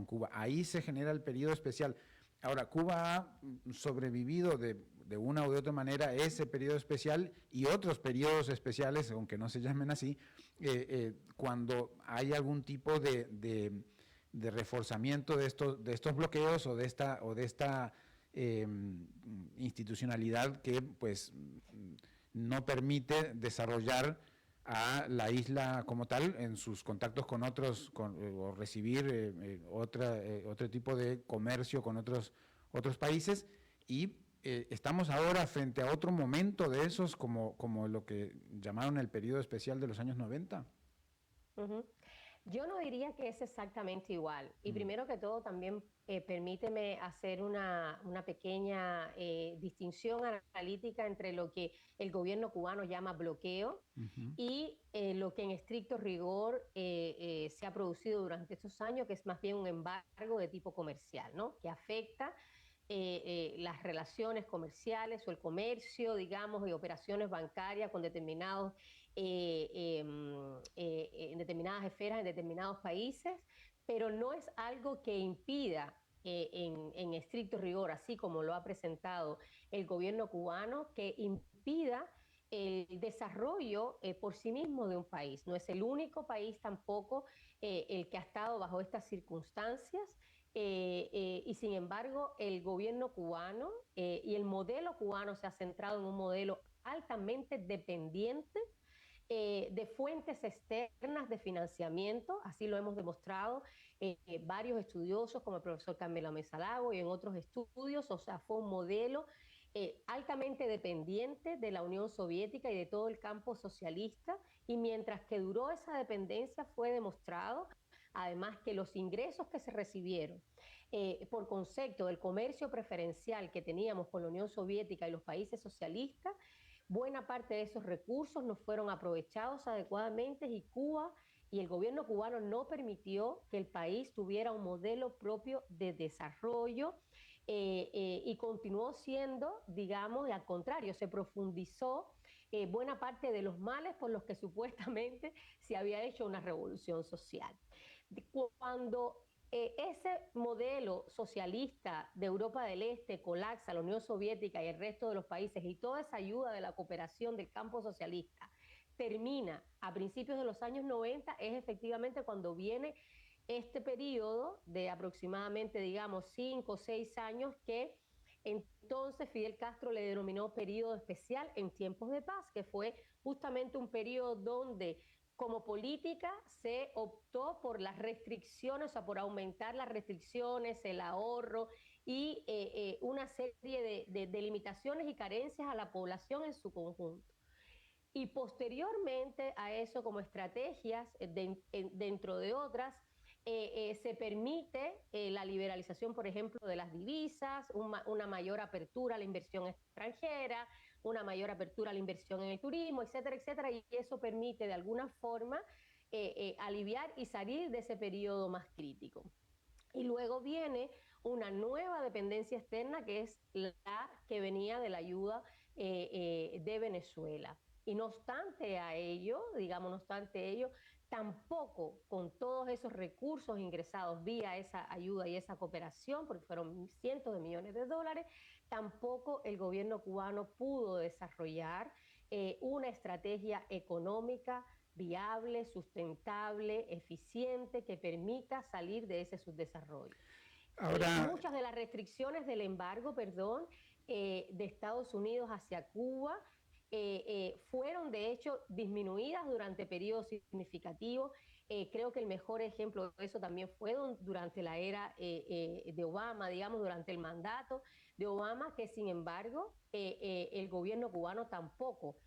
Cuba. Ahí se genera el periodo especial. Ahora, Cuba ha sobrevivido de una u de otra manera ese periodo especial y otros periodos especiales, aunque no se llamen así, cuando hay algún tipo de reforzamiento de estos bloqueos o de esta institucionalidad que pues no permite desarrollar a la isla como tal en sus contactos con otros, o recibir otro tipo de comercio con otros países, y estamos ahora frente a otro momento de esos como lo que llamaron el periodo especial de los años 90. Yo no diría que es exactamente igual. Y primero que todo, también permíteme hacer una pequeña distinción analítica entre lo que el gobierno cubano llama bloqueo y lo que en estricto rigor se ha producido durante estos años, que es más bien un embargo de tipo comercial, ¿no? Que afecta las relaciones comerciales o el comercio, digamos, y operaciones bancarias con determinados en determinadas esferas, en determinados países, pero no es algo que impida en estricto rigor, así como lo ha presentado el gobierno cubano, que impida el desarrollo por sí mismo de un país. No es el único país tampoco el que ha estado bajo estas circunstancias, y sin embargo el gobierno cubano y el modelo cubano se ha centrado en un modelo altamente dependiente de fuentes externas de financiamiento. Así lo hemos demostrado varios estudiosos como el profesor Carmelo Mesa Lago y en otros estudios. O sea, fue un modelo altamente dependiente de la Unión Soviética y de todo el campo socialista, y mientras que duró esa dependencia fue demostrado además que los ingresos que se recibieron por concepto del comercio preferencial que teníamos con la Unión Soviética y los países socialistas, buena parte de esos recursos no fueron aprovechados adecuadamente, y Cuba y el gobierno cubano no permitió que el país tuviera un modelo propio de desarrollo, y continuó siendo, digamos, al contrario, se profundizó buena parte de los males por los que supuestamente se había hecho una revolución social. Cuando ese modelo socialista de Europa del Este colapsa la Unión Soviética y el resto de los países, y toda esa ayuda de la cooperación del campo socialista termina a principios de los años 90, es efectivamente cuando viene este periodo de aproximadamente, digamos, 5 o 6 años, que entonces Fidel Castro le denominó periodo especial en tiempos de paz, que fue justamente un periodo donde como política se optó por las restricciones, o sea, por aumentar las restricciones, el ahorro y una serie de limitaciones y carencias a la población en su conjunto. Y posteriormente a eso, como estrategias, dentro de otras, se permite la liberalización, por ejemplo, de las divisas, una mayor apertura a la inversión extranjera, una mayor apertura a la inversión en el turismo, etcétera, etcétera, y eso permite de alguna forma aliviar y salir de ese periodo más crítico. Y luego viene una nueva dependencia externa, que es la que venía de la ayuda de Venezuela. Y no obstante a ello, digamos, no obstante ello, tampoco con todos esos recursos ingresados vía esa ayuda y esa cooperación, porque fueron cientos de millones de dólares, tampoco el gobierno cubano pudo desarrollar una estrategia económica viable, sustentable, eficiente, que permita salir de ese subdesarrollo. Ahora, muchas de las restricciones del embargo, de Estados Unidos hacia Cuba fueron de hecho disminuidas durante periodos significativos. Creo que el mejor ejemplo de eso también fue durante la era de Obama, digamos, durante el mandato de Obama, que sin embargo el gobierno cubano tampoco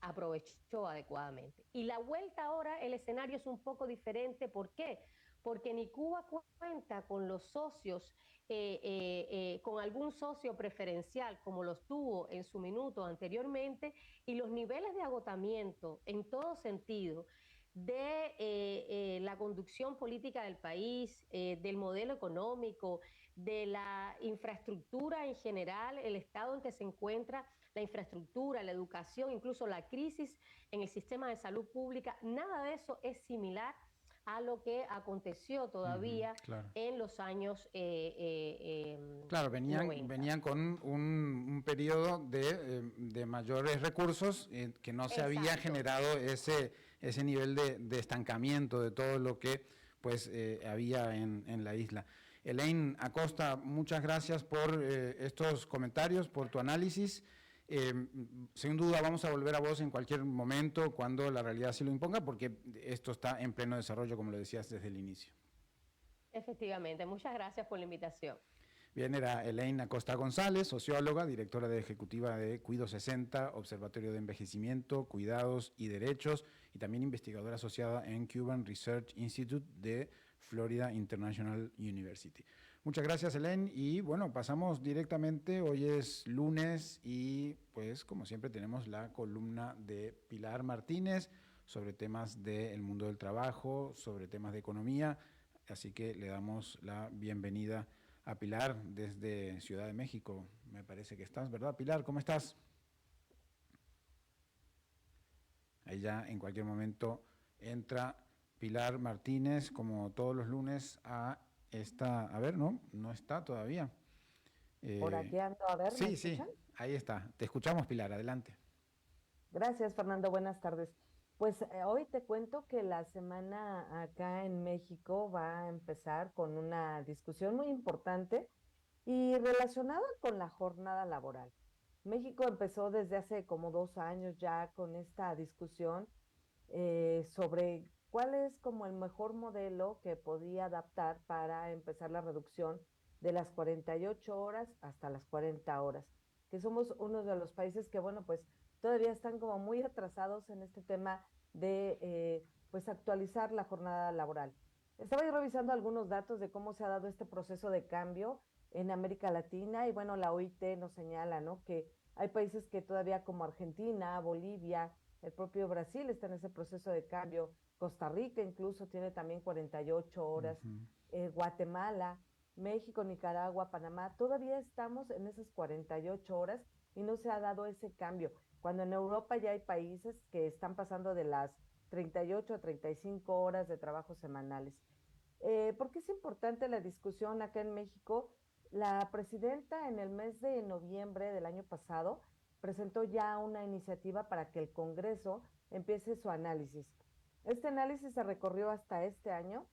aprovechó adecuadamente. Y la vuelta ahora, el escenario es un poco diferente. ¿Por qué? Porque ni Cuba cuenta con los socios, con algún socio preferencial como los tuvo en su minuto anteriormente, y los niveles de agotamiento en todo sentido de la conducción política del país, del modelo económico, de la infraestructura en general, el estado en que se encuentra la infraestructura, la educación, incluso la crisis en el sistema de salud pública, nada de eso es similar a lo que aconteció todavía claro. en los años Claro, venían con un periodo de mayores recursos que no se había generado ese nivel de estancamiento de todo lo que pues había en la isla. Elaine Acosta, muchas gracias por estos comentarios, por tu análisis. Sin duda vamos a volver a vos en cualquier momento cuando la realidad se lo imponga, porque esto está en pleno desarrollo, como lo decías desde el inicio. Efectivamente, muchas gracias por la invitación. Bien, era Elaine Acosta González, socióloga, directora ejecutiva de Cuido 60, Observatorio de Envejecimiento, Cuidados y Derechos, y también investigadora asociada en Cuban Research Institute de Florida International University. Muchas gracias, Elaine, y bueno, pasamos directamente, hoy es lunes y pues como siempre tenemos la columna de Pilar Martínez sobre temas del mundo del trabajo, sobre temas de economía, así que le damos la bienvenida a Pilar desde Ciudad de México. Me parece que estás, ¿verdad, Pilar? ¿Cómo estás? Ahí ya en cualquier momento entra Pilar Martínez, como todos los lunes, a esta... A ver, no está todavía. Por aquí ando, a ver, ¿me escuchan? Ahí está. Te escuchamos, Pilar, adelante. Gracias, Fernando, buenas tardes. Pues hoy te cuento que la semana acá en México va a empezar con una discusión muy importante y relacionada con la jornada laboral. México empezó desde hace como 2 años ya con esta discusión sobre cuál es como el mejor modelo que podía adaptar para empezar la reducción de las 48 horas hasta las 40 horas, que somos uno de los países que, bueno, pues todavía están como muy atrasados en este tema de pues actualizar la jornada laboral. Estaba yo revisando algunos datos de cómo se ha dado este proceso de cambio en América Latina y bueno, la OIT nos señala, ¿no?, que hay países que todavía como Argentina, Bolivia, el propio Brasil está en ese proceso de cambio, Costa Rica incluso tiene también 48 horas, Guatemala, México, Nicaragua, Panamá, todavía estamos en esas 48 horas y no se ha dado ese cambio, cuando en Europa ya hay países que están pasando de las 38 a 35 horas de trabajo semanales. ¿Por qué es importante la discusión acá en México? La presidenta en el mes de noviembre del año pasado presentó ya una iniciativa para que el Congreso empiece su análisis. Este análisis se recorrió hasta este año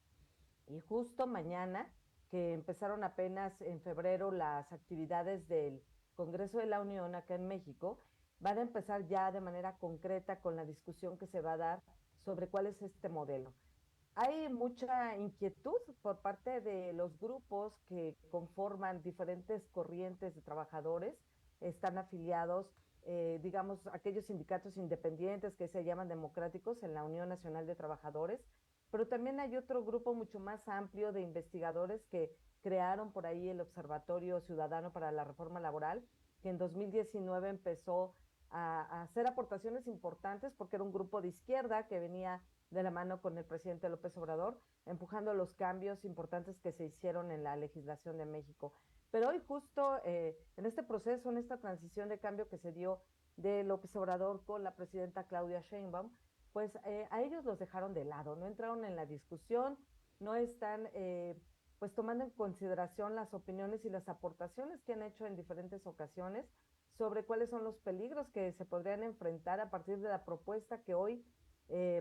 y justo mañana, que empezaron apenas en febrero las actividades del Congreso de la Unión acá en México, van a empezar ya de manera concreta con la discusión que se va a dar sobre cuál es este modelo. Hay mucha inquietud por parte de los grupos que conforman diferentes corrientes de trabajadores, están afiliados, digamos, aquellos sindicatos independientes que se llaman democráticos en la Unión Nacional de Trabajadores, pero también hay otro grupo mucho más amplio de investigadores que crearon por ahí el Observatorio Ciudadano para la Reforma Laboral, que en 2019 empezó a hacer aportaciones importantes porque era un grupo de izquierda que venía de la mano con el presidente López Obrador, empujando los cambios importantes que se hicieron en la legislación de México. Pero hoy justo en este proceso, en esta transición de cambio que se dio de López Obrador con la presidenta Claudia Sheinbaum, pues a ellos los dejaron de lado, no entraron en la discusión, no están pues tomando en consideración las opiniones y las aportaciones que han hecho en diferentes ocasiones sobre cuáles son los peligros que se podrían enfrentar a partir de la propuesta que hoy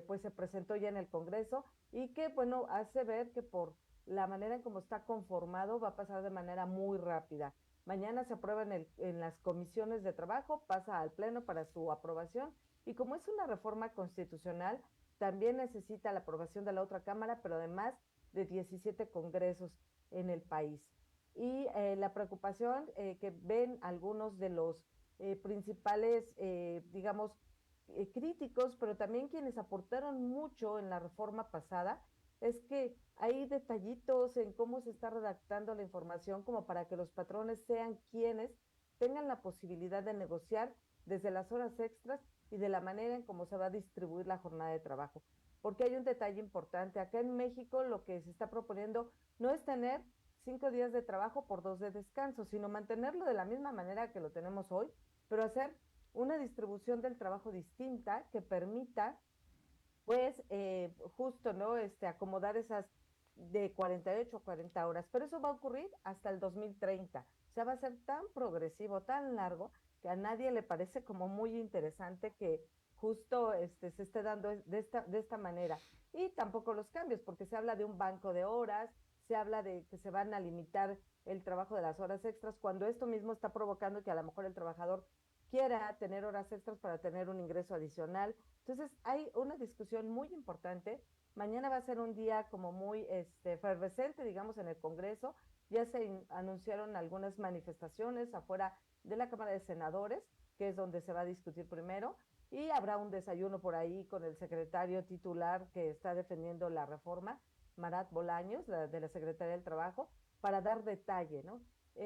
pues se presentó ya en el Congreso y que, bueno, hace ver que por la manera en cómo está conformado va a pasar de manera muy rápida. Mañana se aprueba en las comisiones de trabajo, pasa al Pleno para su aprobación y como es una reforma constitucional, también necesita la aprobación de la otra Cámara, pero además de 17 congresos en el país. Y la preocupación que ven algunos de los principales, digamos, críticos, pero también quienes aportaron mucho en la reforma pasada, es que hay detallitos en cómo se está redactando la información como para que los patrones sean quienes tengan la posibilidad de negociar desde las horas extras y de la manera en cómo se va a distribuir la jornada de trabajo. Porque hay un detalle importante. Acá en México lo que se está proponiendo no es tener 5 días de trabajo por 2 de descanso, sino mantenerlo de la misma manera que lo tenemos hoy, pero hacer una distribución del trabajo distinta que permita, pues, justo, ¿no? Acomodar esas de 48 a 40 horas, pero eso va a ocurrir hasta el 2030. O sea, va a ser tan progresivo, tan largo, que a nadie le parece como muy interesante que justo se esté dando de esta manera. Y tampoco los cambios, porque se habla de un banco de horas, se habla de que se van a limitar el trabajo de las horas extras, cuando esto mismo está provocando que a lo mejor el trabajador quiera tener horas extras para tener un ingreso adicional. Entonces, hay una discusión muy importante. Mañana va a ser un día como muy efervescente, digamos, en el Congreso. Ya se anunciaron algunas manifestaciones afuera de la Cámara de Senadores, que es donde se va a discutir primero, y habrá un desayuno por ahí con el secretario titular que está defendiendo la reforma, Marat Bolaños, de la Secretaría del Trabajo, para dar detalle, ¿no?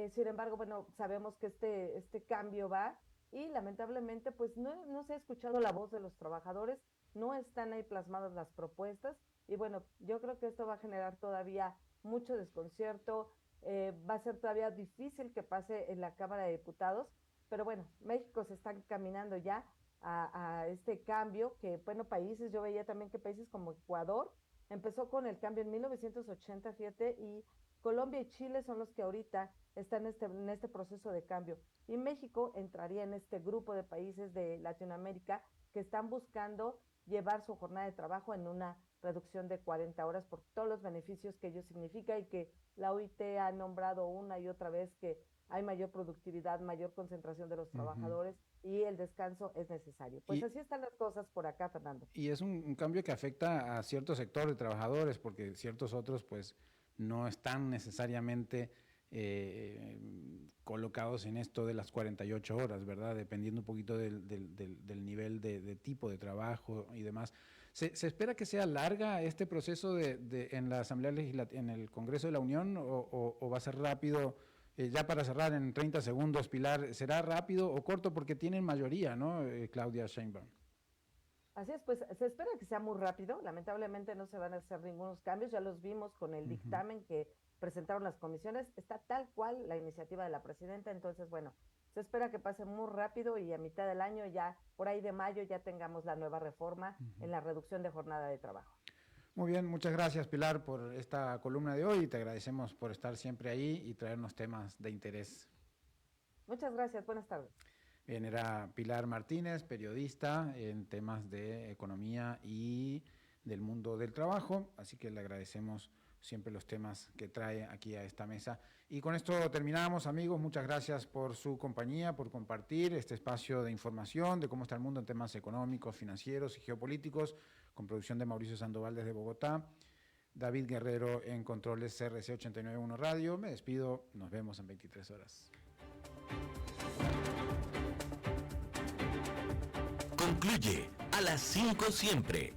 Sin embargo, bueno, sabemos que este cambio va y lamentablemente pues no se ha escuchado la voz de los trabajadores, no están ahí plasmadas las propuestas y bueno, yo creo que esto va a generar todavía mucho desconcierto, va a ser todavía difícil que pase en la Cámara de Diputados, pero bueno, México se está encaminando ya a este cambio que, bueno, países, yo veía también que países como Ecuador empezó con el cambio en 1980, fíjate, y Colombia y Chile son los que ahorita están en este proceso de cambio. Y México entraría en este grupo de países de Latinoamérica que están buscando llevar su jornada de trabajo en una reducción de 40 horas por todos los beneficios que ello significa y que la OIT ha nombrado una y otra vez que hay mayor productividad, mayor concentración de los trabajadores y el descanso es necesario. Pues así están las cosas por acá, Fernando. Y es un cambio que afecta a cierto sector de trabajadores porque ciertos otros pues no están necesariamente colocados en esto de las 48 horas, ¿verdad? Dependiendo un poquito del nivel de tipo de trabajo y demás. ¿Se espera que sea larga este proceso en la Asamblea Legislativa, en el Congreso de la Unión o va a ser rápido? Ya para cerrar en 30 segundos, Pilar, ¿será rápido o corto? Porque tienen mayoría, ¿no? Claudia Sheinbaum. Así es, pues se espera que sea muy rápido. Lamentablemente no se van a hacer ningunos cambios. Ya los vimos con el dictamen que presentaron las comisiones. Está tal cual la iniciativa de la presidenta. Entonces, bueno, se espera que pase muy rápido y a mitad del año, ya por ahí de mayo, ya tengamos la nueva reforma en la reducción de jornada de trabajo. Muy bien, muchas gracias, Pilar, por esta columna de hoy. Te agradecemos por estar siempre ahí y traernos temas de interés. Muchas gracias, buenas tardes. Bien, era Pilar Martínez, periodista en temas de economía y del mundo del trabajo, así que le agradecemos siempre los temas que trae aquí a esta mesa. Y con esto terminamos, amigos. Muchas gracias por su compañía, por compartir este espacio de información de cómo está el mundo en temas económicos, financieros y geopolíticos, con producción de Mauricio Sandoval desde Bogotá, David Guerrero en controles CRC 891 Radio. Me despido, nos vemos en 23 horas. Concluye a las 5 siempre.